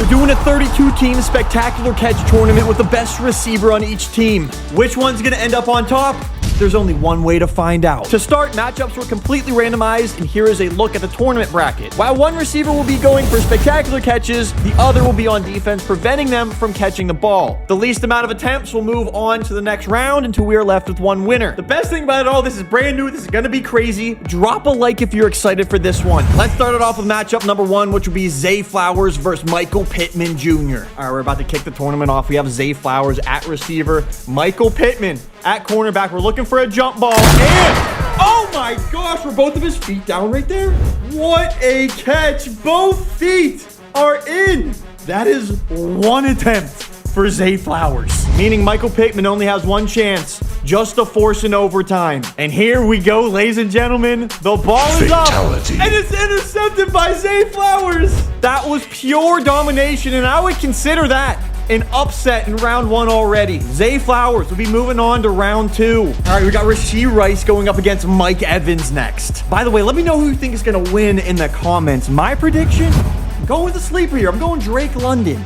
We're doing a 32-team spectacular catch tournament with the best receiver on each team. Which one's gonna end up on top? There's only one way to find out. To start, matchups were completely randomized, and here is a look at the tournament bracket. While one receiver will be going for spectacular catches, the other will be on defense, preventing them from catching the ball. The least amount of attempts will move on to the next round until we are left with one winner. The best thing about it all, this is brand new, this is gonna be crazy. Drop a like if you're excited for this one. Let's start it off with matchup number one, which will be Zay Flowers versus Michael Pittman Jr. All right, we're about to kick the tournament off. We have Zay Flowers at receiver, Michael Pittman at cornerback. We're looking for a jump ball, and oh my gosh, were both of his feet down right there? What a catch. Both feet are in. That is one attempt for Zay Flowers, meaning Michael Pittman only has one chance just to force an overtime. And here we go, ladies and gentlemen. The ball is up, and it's intercepted by Zay Flowers. That was pure domination, and I would consider that an upset in round one already. Zay Flowers will be moving on to round two. All right, we got Rashee Rice going up against Mike Evans next. By the way, let me know who you think is going to win in the comments. My prediction? I'm going with the sleeper here. I'm going Drake London.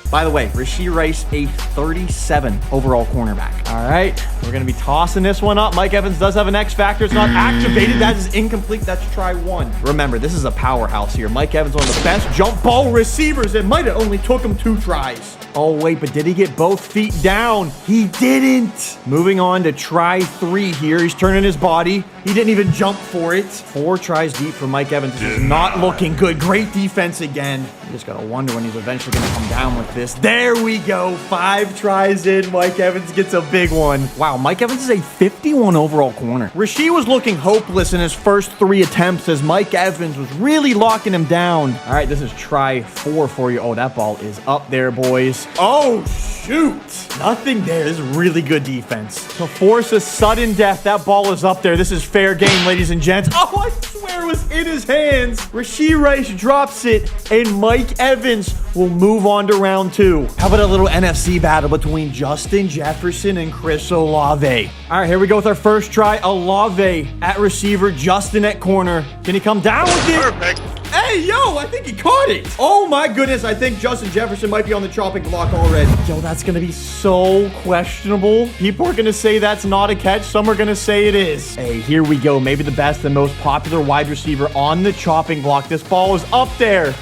By the way, Rashee Rice, a 37 overall cornerback. All right, we're going to be tossing this one up. Mike Evans does have an X factor. It's not activated. That is incomplete. That's try one. Remember, this is a powerhouse here. Mike Evans, one of the best jump ball receivers. It might have only took him 2 tries. Oh, wait, but did he get both feet down? He didn't. Moving on to try 3 here. He's turning his body. He didn't even jump for it. 4 tries deep for Mike Evans. This is not looking good. Great defense again. You just got to wonder when he's eventually going to come down with this. There we go. 5 tries in. Mike Evans gets a big one. Wow, Mike Evans is a 51 overall corner. Rashee was looking hopeless in his first 3 attempts as Mike Evans was really locking him down. All right, this is try 4 for you. Oh, that ball is up there, boys. Oh, shoot. Nothing there. This is really good defense. To force a sudden death, that ball is up there. This is fair game, ladies and gents. Oh, I swear it was in his hands. Rashee Rice drops it, and Mike Evans will move on to round 2. How about a little NFC battle between Justin Jefferson and Chris Olave? All right, here we go with our first try. Olave at receiver, Justin at corner. Can he come down with it? Perfect. Hey, yo, I think he caught it. Oh, my goodness. I think Justin Jefferson might be on the chopping block already. Yo, that's going to be so questionable. People are going to say that's not a catch. Some are going to say it is. Hey, here we go. Maybe the best and most popular wide receiver on the chopping block. This ball is up there.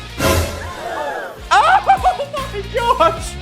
Oh, my gosh.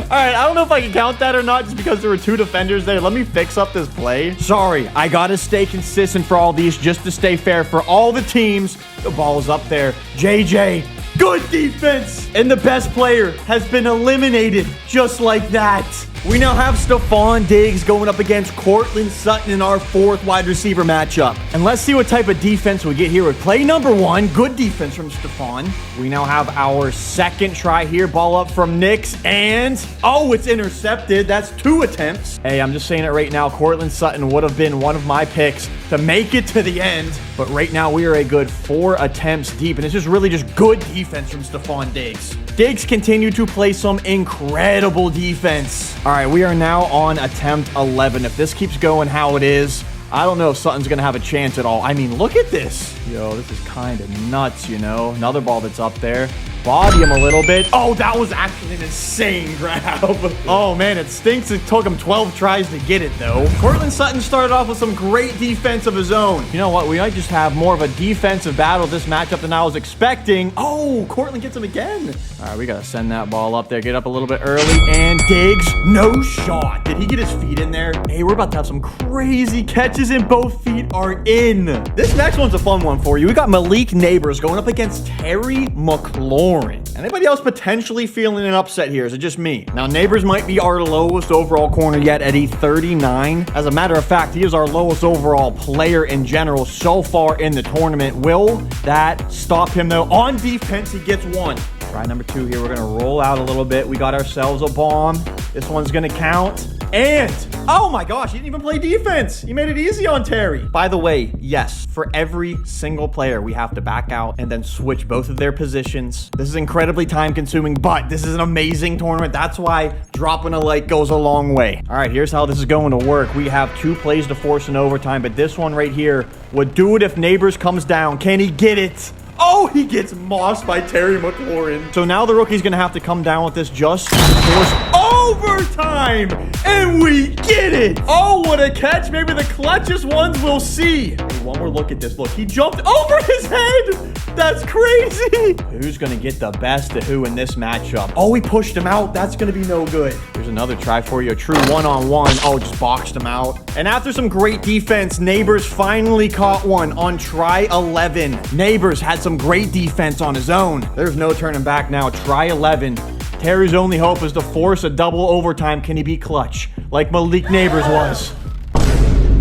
All right, I don't know if I can count that or not just because there were 2 defenders there. Let me fix up this play. Sorry, I got to stay consistent for all these just to stay fair for all the teams. The ball is up there. JJ, good defense. And the best player has been eliminated just like that. We now have Stephon Diggs going up against Courtland Sutton in our 4th wide receiver matchup. And let's see what type of defense we get here with play number 1. Good defense from Stephon. We now have our 2nd try here. Ball up from Nix. And, oh, it's intercepted. That's 2 attempts. Hey, I'm just saying it right now. Courtland Sutton would have been one of my picks to make it to the end. But right now, we are a good 4 attempts deep. And it's just really just good defense from Stephon Diggs. Diggs continue to play some incredible defense. All right, we are now on attempt 11. If this keeps going how it is, I don't know if Sutton's going to have a chance at all. I mean, look at this. Yo, this is kind of nuts, you know. Another ball that's up there. Body him a little bit. Oh, that was actually an insane grab. Oh, man, it stinks. It took him 12 tries to get it, though. Courtland Sutton started off with some great defense of his own. You know what? We might just have more of a defensive battle this matchup than I was expecting. Oh, Courtland gets him again. All right, we got to send that ball up there. Get up a little bit early. And Diggs, no shot. Did he get his feet in there? Hey, we're about to have some crazy catches, and both feet are in. This next one's a fun one for you. We got Malik Neighbors going up against Terry McLaurin. Anybody else potentially feeling an upset here? Is it just me? Now, Neighbors might be our lowest overall corner yet at a 39. As a matter of fact, he is our lowest overall player in general so far in the tournament. Will that stop him, though? On defense, he gets 1. Try number 2 here. We're going to roll out a little bit. We got ourselves a bomb. This one's going to count. And, oh my gosh, he didn't even play defense. He made it easy on Terry. By the way, yes, for every single player, we have to back out and then switch both of their positions. This is incredibly time consuming, but this is an amazing tournament. That's why dropping a like goes a long way. All right, here's how this is going to work. We have 2 plays to force an overtime, but this one right here would do it if Neighbors comes down. Can he get it? Oh, he gets mossed by Terry McLaurin. So now the rookie's going to have to come down with this just to force overtime. And we get it. Oh, what a catch. Maybe the clutchest ones we'll see. Hey, one more look at this. Look, he jumped over his head. That's crazy. Who's going to get the best of who in this matchup? Oh, he pushed him out. That's going to be no good. Here's another try for you. A true one-on-one. Oh, just boxed him out. And after some great defense, Neighbors finally caught one on try 11. Neighbors had some great defense on his own. There's no turning back now. Try 11. Terry's only hope is to force a double overtime. Can he be clutch like Malik Neighbors was?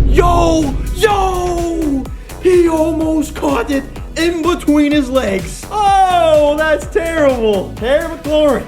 Yo! He almost caught it in between his legs. Oh, that's terrible. Terry McLaurin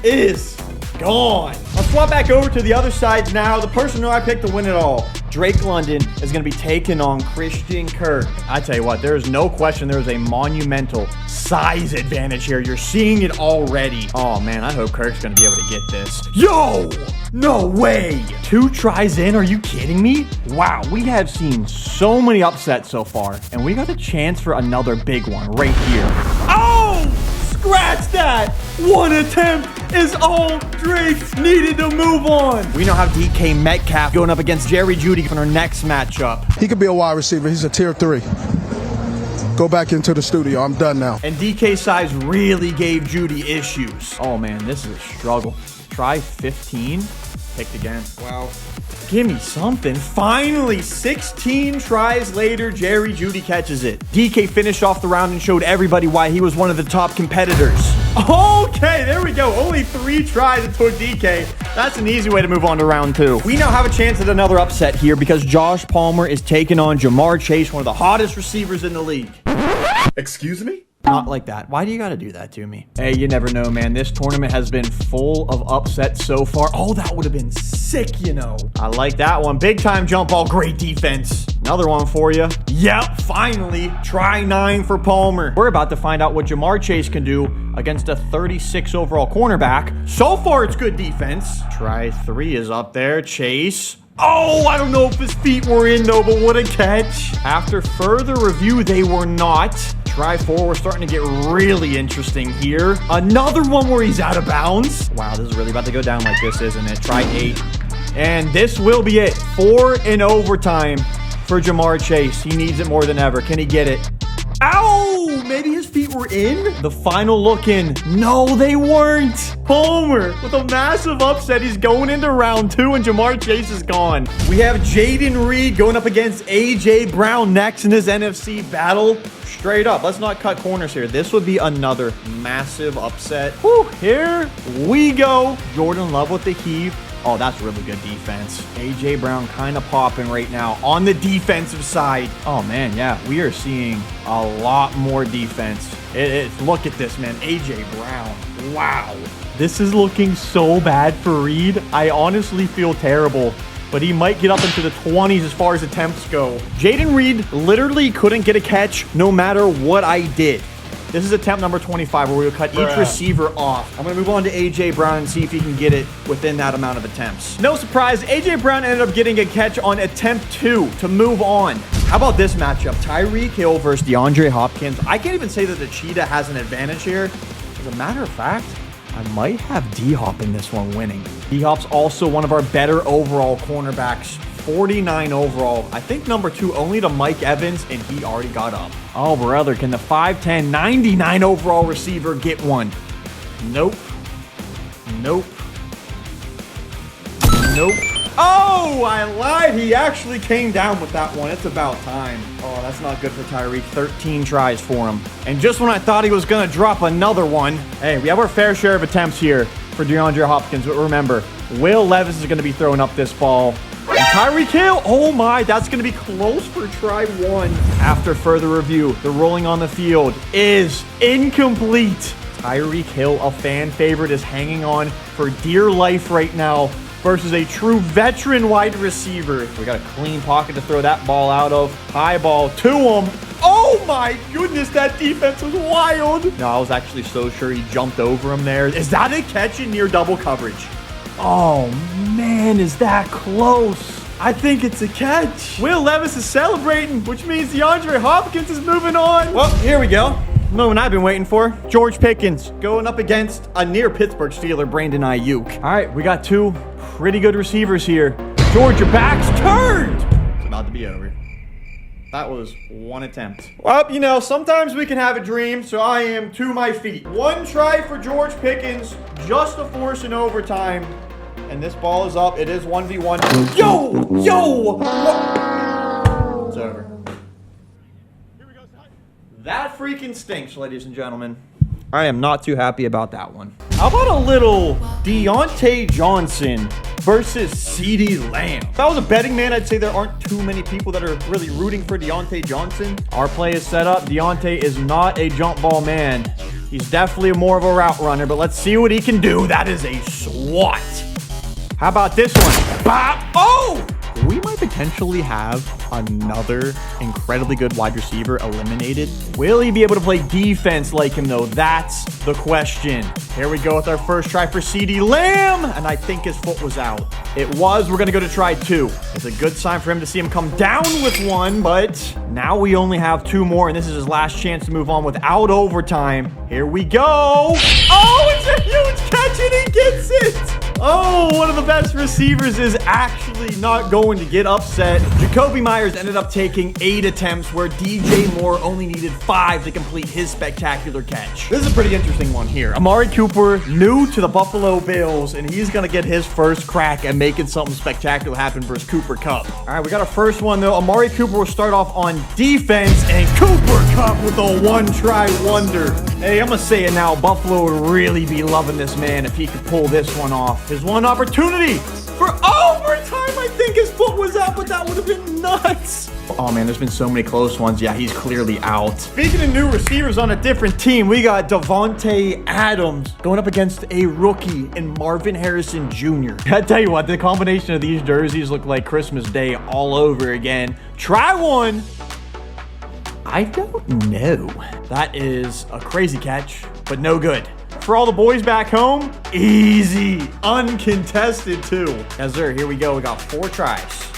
is gone. I'll swap back over to the other side now. The person who I picked to win it all, Drake London, is going to be taking on Christian Kirk. I tell you what, there is no question there is a monumental size advantage here. You're seeing it already. Oh, man, I hope Kirk's going to be able to get this. Yo! No way! 2 tries in? Are you kidding me? Wow, we have seen so many upsets so far, and we got a chance for another big one right here. Oh! Scratch that! One attempt is all Drake needed to move on. We now have DK Metcalf going up against Jerry Jeudy for our next matchup. He could be a wide receiver. He's a tier 3. Go back into the studio. I'm done now. And DK size really gave Jeudy issues. Oh, man, this is a struggle. Try 15. Picked again. Wow. Give me something. Finally, 16 tries later, Jerry Jeudy catches it. DK finished off the round and showed everybody why he was one of the top competitors. Okay, there we go. Only 3 tries it took DK. That's an easy way to move on to round 2. We now have a chance at another upset here because Josh Palmer is taking on Jamar Chase, one of the hottest receivers in the league. Excuse me? Not like that. Why do you got to do that to me? Hey, you never know, man. This tournament has been full of upsets so far. Oh, that would have been sick, you know. I like that one. Big time jump ball. Great defense. Another one for you. Yep, finally. Try 9 for Palmer. We're about to find out what Jamar Chase can do against a 36 overall cornerback. So far, it's good defense. Try 3 is up there. Chase. Oh, I don't know if his feet were in, though, but what a catch. After further review, they were not. Try 4, we're starting to get really interesting here. Another one where he's out of bounds. Wow, this is really about to go down like this, isn't it? Try 8. And this will be it. 4 in overtime for Jamar Chase. He needs it more than ever. Can he get it? Ow! Maybe his feet were in? The final look in. No, they weren't. Palmer with a massive upset. He's going into round 2 and Jamar Chase is gone. We have Jaden Reed going up against A.J. Brown next in his NFC battle. Straight up, let's not cut corners here. This would be another massive upset. Whew, here we go. Jordan Love with the heave. Oh, that's really good defense. A.J. Brown kind of popping right now on the defensive side. Oh, man, yeah, we are seeing a lot more defense. Look at this, man. A.J. Brown. Wow. This is looking so bad for Reed. I honestly feel terrible, but he might get up into the 20s as far as attempts go. Jaden Reed literally couldn't get a catch no matter what I did. This is attempt number 25 where we will cut each receiver off. I'm going to move on to A.J. Brown and see if he can get it within that amount of attempts. No surprise, A.J. Brown ended up getting a catch on attempt 2 to move on. How about this matchup? Tyreek Hill versus DeAndre Hopkins. I can't even say that the Cheetah has an advantage here. As a matter of fact, I might have D-Hop in this one winning. D-Hop's also one of our better overall cornerbacks. 49 overall. I think number 2 only to Mike Evans, and he already got up. Oh, brother, can the 5'10", 99 overall receiver get one? Nope. Nope. Nope. Oh, I lied. He actually came down with that one. It's about time. Oh, that's not good for Tyreek. 13 tries for him. And just when I thought he was going to drop another one, hey, we have our fair share of attempts here for DeAndre Hopkins. But remember, Will Levis is going to be throwing up this ball. And Tyreek Hill, oh my, that's going to be close for try 1. After further review, the rolling on the field is incomplete. Tyreek Hill, a fan favorite, is hanging on for dear life right now versus a true veteran wide receiver. We got a clean pocket to throw that ball out of. High ball to him. Oh my goodness, that defense was wild. No, I was actually so sure he jumped over him there. Is that a catch in near double coverage? Oh man, is that close? I think it's a catch. Will Levis is celebrating, which means DeAndre Hopkins is moving on. Well, here we go. moment I've been waiting for. George Pickens going up against a near Pittsburgh Steeler, Brandon Ayuk. All right, we got two pretty good receivers here. George, your back's turned. It's about to be over. That was one attempt. Well, you know, sometimes we can have a dream, so I am to my feet. One try for George Pickens, just a force in overtime. And this ball is up. It is 1v1. Yo! What? It's over. That freaking stinks, ladies and gentlemen. I am not too happy about that one. How about a little Deontay Johnson versus CeeDee Lamb? If I was a betting man, I'd say there aren't too many people that are really rooting for Deontay Johnson. Our play is set up. Deontay is not a jump ball man. He's definitely more of a route runner, but let's see what he can do. That is a swat. How about this one? Bop! Oh! We might potentially have another incredibly good wide receiver eliminated. Will he be able to play defense like him, though? That's the question. Here we go with our first try for CeeDee Lamb, and I think his foot was out. It was. We're going to go to try two. It's a good sign for him to see him come down with one, but now we only have two more, and this is his last chance to move on without overtime. Here we go. Oh, it's a huge catch, and he gets it. Oh, one of the best receivers is actually not going to get upset. Jacoby Myers ended up taking 8 attempts, where DJ Moore only needed 5 to complete his spectacular catch. This is a pretty interesting one here. Amari Cooper, new to the Buffalo Bills, and he's going to get his first crack at making something spectacular happen versus Cooper Kupp. All right, we got our first one, though. Amari Cooper will start off on defense, and Cooper Kupp with a one-try wonder. Hey, I'm going to say it now. Buffalo would really be loving this man if he could pull this one off. His one opportunity for overtime. I think his foot was out, but that would have been nuts. Oh, man, there's been so many close ones. Yeah, he's clearly out. Speaking of new receivers on a different team, we got Devontae Adams going up against a rookie in Marvin Harrison Jr. I tell you what, the combination of these jerseys look like Christmas Day all over again. Try one. I don't know. That is a crazy catch, but no good. For all the boys back home, easy, uncontested too. Yes, sir, here we go. We got 4 tries.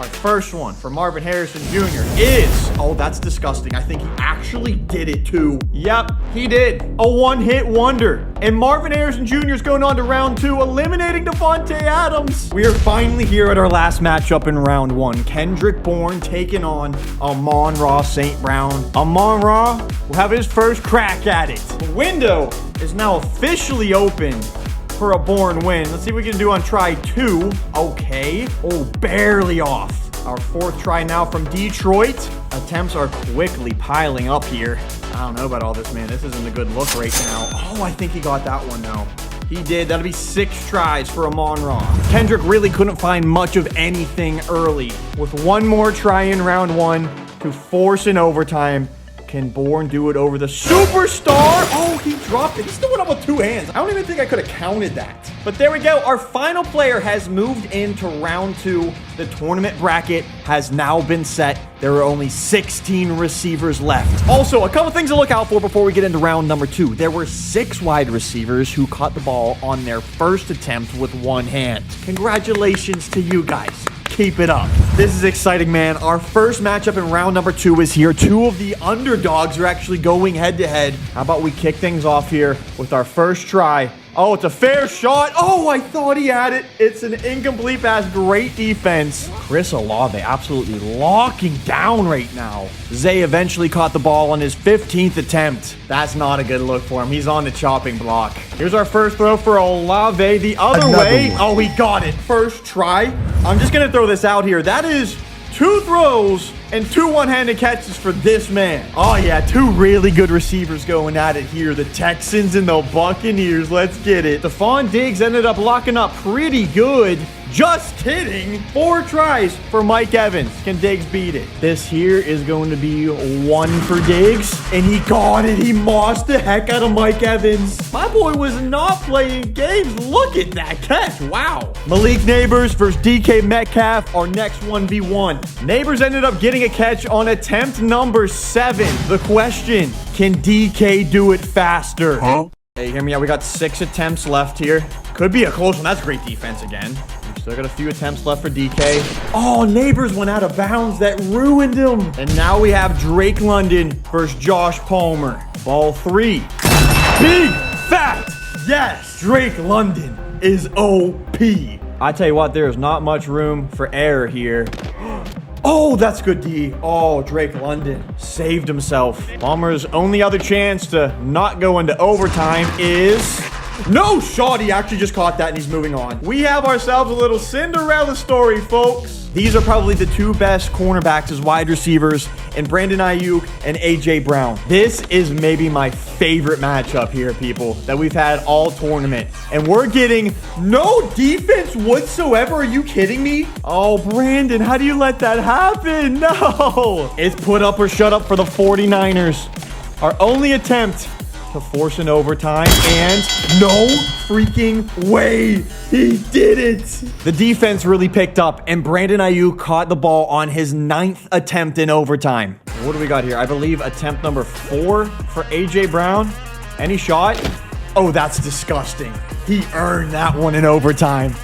Our first one for Marvin Harrison Jr. is, oh, that's disgusting. I think he actually did it too. Yep, he did. A one-hit wonder. And Marvin Harrison Jr. is going on to round 2, eliminating Devontae Adams. We are finally here at our last matchup in round 1. Kendrick Bourne taking on Amon-Ra St. Brown. Amon-Ra will have his first crack at it. The window is now officially open for a Bourne win. Let's see what we can do on try 2. Okay. Oh, barely off. Our 4th try now from Detroit. Attempts are quickly piling up here. I don't know about all this, man. This isn't a good look right now. Oh, I think he got that one now. He did. That'll be 6 tries for Amon-Ra. Kendrick really couldn't find much of anything early. With one more try in round 1 to force an overtime, can Bourne do it over the superstar? Oh, he dropped it. He's doing it with 2 hands. I don't even think I could have counted that. But there we go. Our final player has moved into round 2. The tournament bracket has now been set. There are only 16 receivers left. Also, a couple things to look out for before we get into round number 2. There were 6 wide receivers who caught the ball on their first attempt with 1 hand. Congratulations to you guys. Keep it up. This is exciting, man. Our first matchup in round number 2 is here. 2 of the underdogs are actually going head-to-head. How about we kick things off here with our first try? Oh, it's a fair shot. Oh, I thought he had it. It's an incomplete pass. Great defense. Chris Olave absolutely locking down right now. Zay eventually caught the ball on his 15th attempt. That's not a good look for him. He's on the chopping block. Here's our first throw for Olave the other way. Oh, he got it. First try. I'm just going to throw this out here. That is 2 throws and 2 one-handed catches for this man. Oh, yeah, 2 really good receivers going at it here. The Texans and the Buccaneers. Let's get it. Stephon Diggs ended up locking up pretty good. Just kidding. 4 tries for Mike Evans. Can Diggs beat it? This here is going to be 1 for Diggs, and he got it. He mossed the heck out of Mike Evans. My boy was not playing games. Look at that catch. Wow. Malik Neighbors versus DK Metcalf, our next 1v1. Neighbors ended up getting a catch on attempt number 7. The question, can DK do it faster? Huh? Hey, hear me out. We got 6 attempts left here. Could be a close one. That's great defense again. Still got a few attempts left for DK. Oh, Neighbors went out of bounds. That ruined him. And now we have Drake London versus Josh Palmer. Ball 3. Big fat yes. Drake London is OP. I tell you what, there is not much room for error here. Oh, that's good D. Oh, Drake London saved himself. Palmer's only other chance to not go into overtime is... No shot. He actually just caught that and he's moving on. We have ourselves a little Cinderella story, folks. These are probably the two best cornerbacks as wide receivers in Brandon Ayuk and A.J. Brown. This is maybe my favorite matchup here, people, that we've had all tournament. And we're getting no defense whatsoever. Are you kidding me? Oh, Brandon, how do you let that happen? No. It's put up or shut up for the 49ers. Our only attempt to force an overtime, and no freaking way he did it. The defense really picked up, and Brandon Ayuk caught the ball on his 9th attempt in overtime. What do we got here? I believe attempt number 4 for A.J. Brown. Any shot? Oh, that's disgusting. He earned that one in overtime.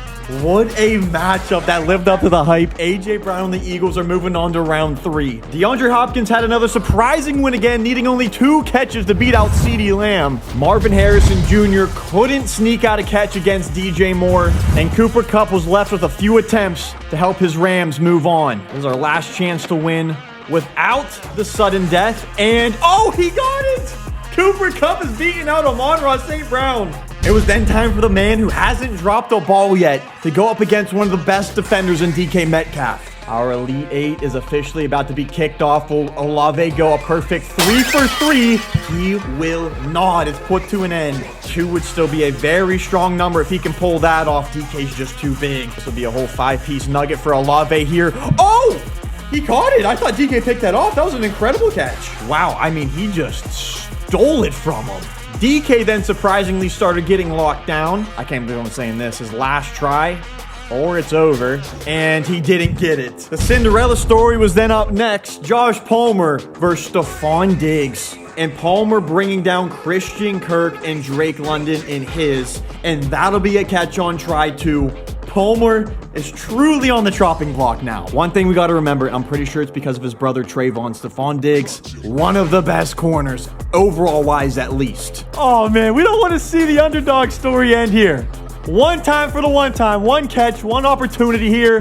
What a matchup that lived up to the hype. A.J. Brown and the Eagles are moving on to round 3. DeAndre Hopkins had another surprising win again, needing only 2 catches to beat out CeeDee Lamb. Marvin Harrison Jr. couldn't sneak out a catch against DJ Moore, and Cooper Kupp was left with a few attempts to help his Rams move on. This is our last chance to win without the sudden death, and oh, he got it! Cooper Kupp is beating out Amon-Ra St. Brown. It was then time for the man who hasn't dropped a ball yet to go up against one of the best defenders in DK Metcalf. Our Elite 8 is officially about to be kicked off. Will Olave go a perfect 3 for 3? He will not. It's put to an end. 2 would still be a very strong number if he can pull that off. DK's just too big. This will be a whole 5-piece nugget for Olave here. Oh! He caught it. I thought DK picked that off. That was an incredible catch. Wow, I mean, he just stole it from him. DK then surprisingly started getting locked down. I can't believe I'm saying this. His last try, or it's over, and he didn't get it. The Cinderella story was then up next. Josh Palmer versus Stephon Diggs. And Palmer bringing down Christian Kirk and Drake London in his. And that'll be a catch on try 2. Palmer is truly on the chopping block now. One thing we got to remember, I'm pretty sure it's because of his brother Trayvon. Stephon Diggs, one of the best corners, overall wise at least. Oh man, we don't want to see the underdog story end here. One time for the one time, one catch, one opportunity here.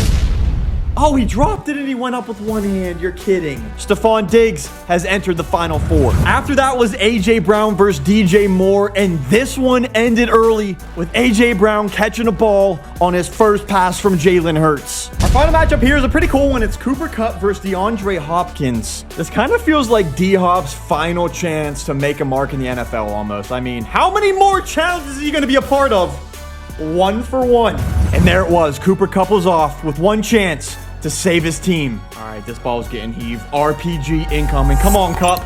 Oh, he dropped it and he went up with one hand. You're kidding. Stephon Diggs has entered the Final 4. After that was A.J. Brown versus DJ Moore, and this one ended early with A.J. Brown catching a ball on his first pass from Jalen Hurts. Our final matchup here is a pretty cool one. It's Cooper Kupp versus DeAndre Hopkins. This kind of feels like D-Hop's final chance to make a mark in the NFL almost. I mean, how many more challenges is he going to be a part of? 1 for 1. And there it was. Cooper Kupp was off with one chance to save his team. All right, this ball is getting heaved. RPG incoming. Come on, Kupp.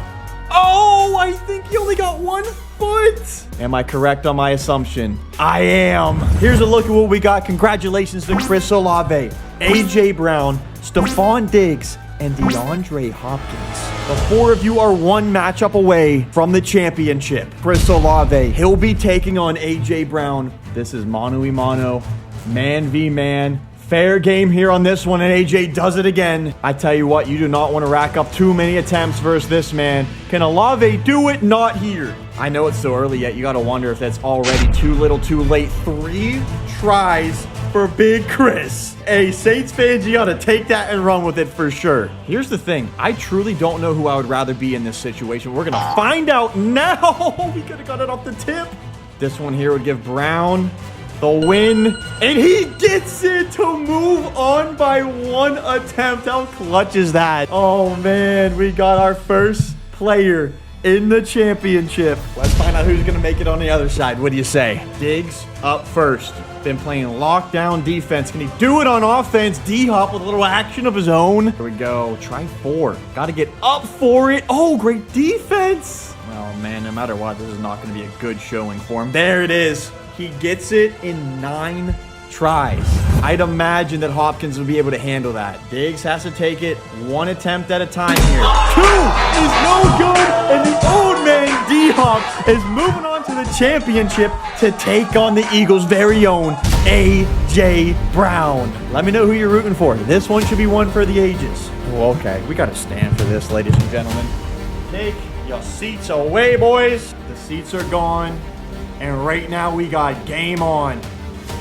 Oh, I think he only got 1 foot. Am I correct on my assumption? I am. Here's a look at what we got. Congratulations to Chris Olave, A.J. Brown, Stephon Diggs, and DeAndre Hopkins. The 4 of you are one matchup away from the championship. Chris Olave, he'll be taking on A.J. Brown. This is mano-y-mano, man v man. Fair game here on this one, and AJ does it again. I tell you what, you do not want to rack up too many attempts versus this man. Can Olave do it? Not here. I know it's so early yet. You got to wonder if that's already too little too late. 3 tries for Big Chris. Hey, Saints fans, you got to take that and run with it for sure. Here's the thing. I truly don't know who I would rather be in this situation. We're going to find out now. We could have got it off the tip. This one here would give Brown the win, and he gets it to move on by 1 attempt. How clutch is that? Oh man, we got our first player in the championship. Let's find out who's going to make it on the other side. What do you say? Diggs up first. Been playing lockdown defense. Can he do it on offense? D-Hop with a little action of his own. Here we go. Try 4. Got to get up for it. Oh, great defense. Oh man, no matter what, this is not going to be a good showing for him. There it is. He gets it in 9 tries. I'd imagine that Hopkins will be able to handle that. Diggs has to take it 1 attempt at a time here. 2 is no good, and the old man D-Hop is moving on to the championship to take on the Eagles' very own A.J. Brown. Let me know who you're rooting for. This one should be one for the ages. Oh, okay. We got to stand for this, ladies and gentlemen. Take Your seats away, boys. The seats are gone. And right now we got game on.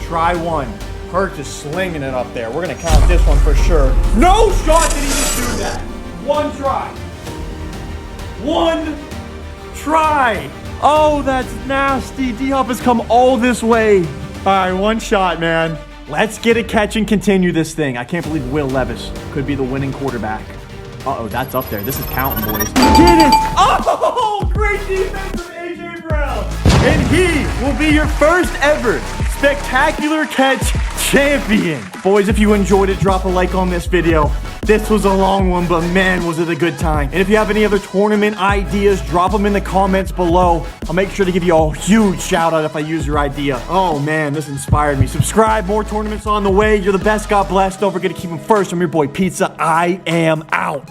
Try one. Herc is slinging it up there. We're going to count this one for sure. No shot did he just do that. One try. One try. Oh, that's nasty. D-Hop has come all this way. All right, one shot, man. Let's get a catch and continue this thing. I can't believe Will Levis could be the winning quarterback. Uh-oh, that's up there. This is counting, boys. Get it! Oh, great defense from A.J. Brown. And he will be your first ever spectacular catch champion. Boys, if you enjoyed it, drop a like on this video. This was a long one, but man, was it a good time. And if you have any other tournament ideas, drop them in the comments below. I'll make sure to give you a huge shout out if I use your idea. Oh man, this inspired me. Subscribe, more tournaments on the way. You're the best, God bless. Don't forget to keep them first. I'm your boy Pizza. I am out.